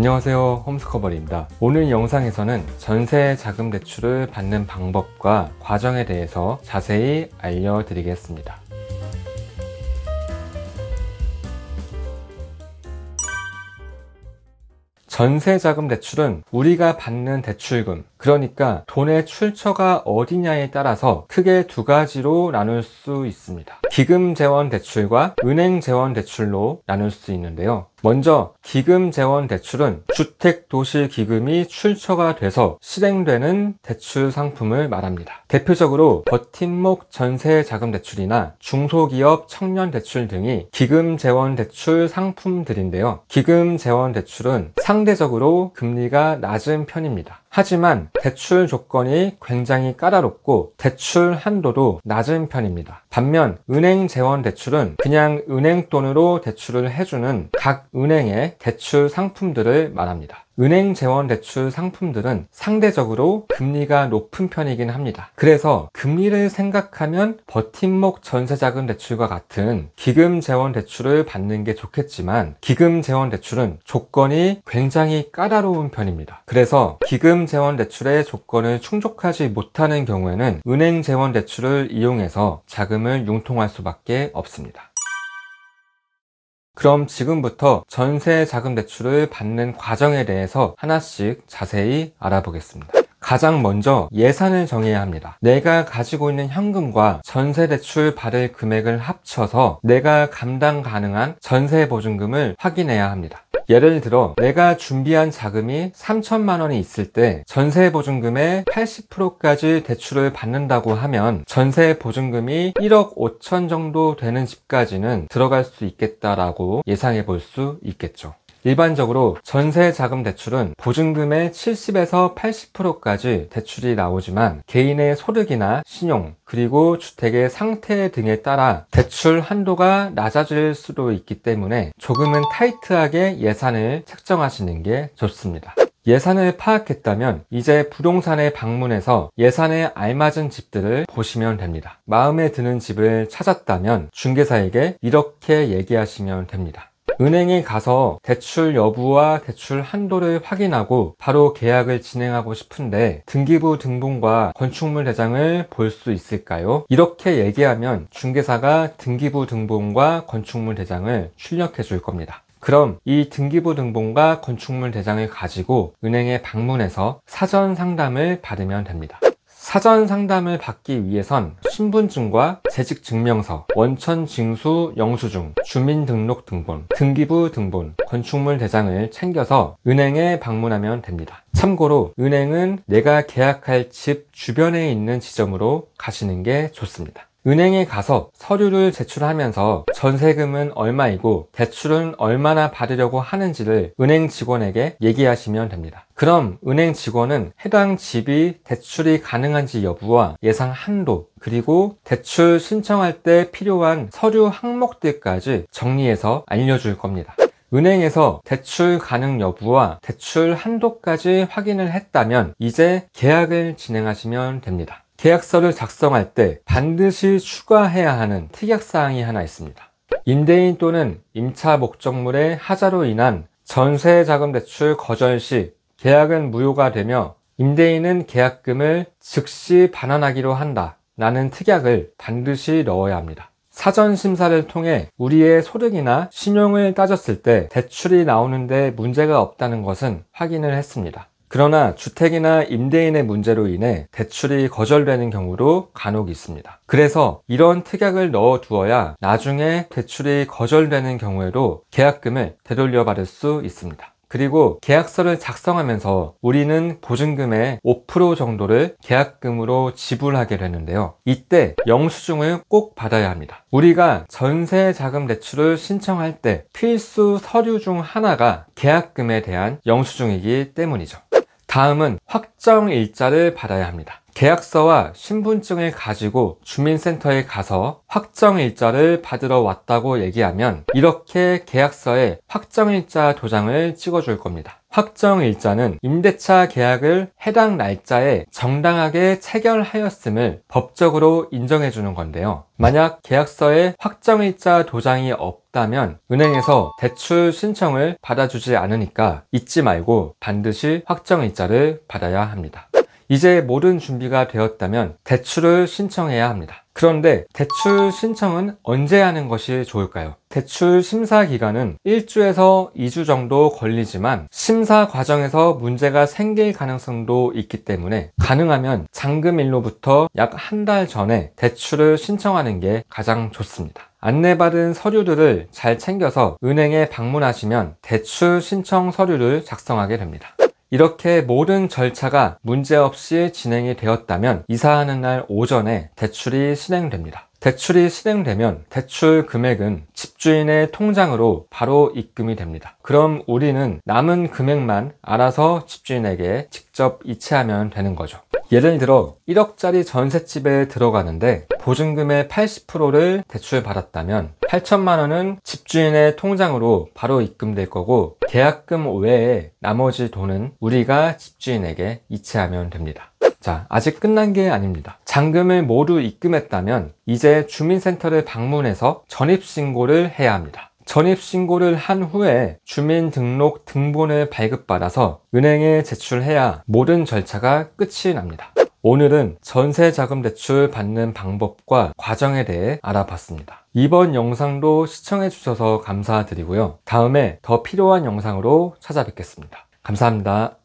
안녕하세요, 홈스커버리입니다. 오늘 영상에서는 전세 자금 대출을 받는 방법과 과정에 대해서 자세히 알려드리겠습니다. 전세자금 대출은 우리가 받는 대출금, 그러니까 돈의 출처가 어디냐에 따라서 크게 두 가지로 나눌 수 있습니다. 기금재원 대출과 은행재원 대출로 나눌 수 있는데요. 먼저 기금재원 대출은 주택도시기금이 출처가 돼서 실행되는 대출 상품을 말합니다. 대표적으로 버팀목 전세자금대출이나 중소기업 청년대출 등이 기금재원대출 상품들인데요. 기금재원대출은 상대적으로 금리가 낮은 편입니다. 하지만 대출 조건이 굉장히 까다롭고 대출 한도도 낮은 편입니다. 반면 은행재원대출은 그냥 은행 돈으로 대출을 해주는 각 은행의 대출 상품들을 말합니다. 은행재원대출 상품들은 상대적으로 금리가 높은 편이긴 합니다. 그래서 금리를 생각하면 버팀목 전세자금대출과 같은 기금재원대출을 받는 게 좋겠지만 기금재원대출은 조건이 굉장히 까다로운 편입니다. 그래서 기금재원대출의 조건을 충족하지 못하는 경우에는 은행재원대출을 이용해서 자금을 융통할 수밖에 없습니다. 그럼 지금부터 전세자금대출을 받는 과정에 대해서 하나씩 자세히 알아보겠습니다. 가장 먼저 예산을 정해야 합니다. 내가 가지고 있는 현금과 전세대출 받을 금액을 합쳐서 내가 감당 가능한 전세보증금을 확인해야 합니다. 예를 들어 내가 준비한 자금이 3천만 원이 있을 때 전세보증금의 80%까지 대출을 받는다고 하면 전세보증금이 1억 5천 정도 되는 집까지는 들어갈 수 있겠다라고 예상해 볼 수 있겠죠. 일반적으로 전세자금 대출은 보증금의 70에서 80%까지 대출이 나오지만 개인의 소득이나 신용, 그리고 주택의 상태 등에 따라 대출 한도가 낮아질 수도 있기 때문에 조금은 타이트하게 예산을 책정하시는 게 좋습니다. 예산을 파악했다면 이제 부동산에 방문해서 예산에 알맞은 집들을 보시면 됩니다. 마음에 드는 집을 찾았다면 중개사에게 이렇게 얘기하시면 됩니다. 은행에 가서 대출 여부와 대출 한도를 확인하고 바로 계약을 진행하고 싶은데 등기부 등본과 건축물 대장을 볼 수 있을까요? 이렇게 얘기하면 중개사가 등기부 등본과 건축물 대장을 출력해 줄 겁니다. 그럼 이 등기부 등본과 건축물 대장을 가지고 은행에 방문해서 사전 상담을 받으면 됩니다. 사전 상담을 받기 위해선 신분증과 재직증명서, 원천징수 영수증, 주민등록등본, 등기부 등본, 건축물 대장을 챙겨서 은행에 방문하면 됩니다. 참고로 은행은 내가 계약할 집 주변에 있는 지점으로 가시는 게 좋습니다. 은행에 가서 서류를 제출하면서 전세금은 얼마이고 대출은 얼마나 받으려고 하는지를 은행 직원에게 얘기하시면 됩니다. 그럼 은행 직원은 해당 집이 대출이 가능한지 여부와 예상 한도, 그리고 대출 신청할 때 필요한 서류 항목들까지 정리해서 알려줄 겁니다. 은행에서 대출 가능 여부와 대출 한도까지 확인을 했다면 이제 계약을 진행하시면 됩니다. 계약서를 작성할 때 반드시 추가해야 하는 특약사항이 하나 있습니다. 임대인 또는 임차 목적물의 하자로 인한 전세자금대출 거절 시 계약은 무효가 되며 임대인은 계약금을 즉시 반환하기로 한다 라는 특약을 반드시 넣어야 합니다. 사전 심사를 통해 우리의 소득이나 신용을 따졌을 때 대출이 나오는데 문제가 없다는 것은 확인을 했습니다. 그러나 주택이나 임대인의 문제로 인해 대출이 거절되는 경우도 간혹 있습니다. 그래서 이런 특약을 넣어 두어야 나중에 대출이 거절되는 경우에도 계약금을 되돌려 받을 수 있습니다. 그리고 계약서를 작성하면서 우리는 보증금의 5% 정도를 계약금으로 지불하게 되는데요. 이때 영수증을 꼭 받아야 합니다. 우리가 전세자금 대출을 신청할 때 필수 서류 중 하나가 계약금에 대한 영수증이기 때문이죠. 다음은 확정일자를 받아야 합니다. 계약서와 신분증을 가지고 주민센터에 가서 확정일자를 받으러 왔다고 얘기하면 이렇게 계약서에 확정일자 도장을 찍어줄 겁니다. 확정일자는 임대차 계약을 해당 날짜에 정당하게 체결하였음을 법적으로 인정해주는 건데요. 만약 계약서에 확정일자 도장이 없다 없다면 은행에서 대출 신청을 받아주지 않으니까 잊지 말고 반드시 확정일자를 받아야 합니다. 이제 모든 준비가 되었다면 대출을 신청해야 합니다. 그런데 대출 신청은 언제 하는 것이 좋을까요? 대출 심사 기간은 1주에서 2주 정도 걸리지만 심사 과정에서 문제가 생길 가능성도 있기 때문에 가능하면 잔금일로부터 약 한 달 전에 대출을 신청하는 게 가장 좋습니다. 안내받은 서류들을 잘 챙겨서 은행에 방문하시면 대출 신청 서류를 작성하게 됩니다. 이렇게 모든 절차가 문제없이 진행이 되었다면 이사하는 날 오전에 대출이 실행됩니다. 대출이 실행되면 대출 금액은 집주인의 통장으로 바로 입금이 됩니다. 그럼 우리는 남은 금액만 알아서 집주인에게 직접 이체하면 되는 거죠. 예를 들어 1억짜리 전셋집에 들어가는데 보증금의 80%를 대출받았다면 8천만 원은 집주인의 통장으로 바로 입금될 거고 계약금 외에 나머지 돈은 우리가 집주인에게 이체하면 됩니다. 자, 아직 끝난 게 아닙니다. 잔금을 모두 입금했다면 이제 주민센터를 방문해서 전입신고를 해야 합니다. 전입신고를 한 후에 주민등록 등본을 발급받아서 은행에 제출해야 모든 절차가 끝이 납니다. 오늘은 전세자금 대출 받는 방법과 과정에 대해 알아봤습니다. 이번 영상도 시청해 주셔서 감사드리고요. 다음에 더 필요한 영상으로 찾아뵙겠습니다. 감사합니다.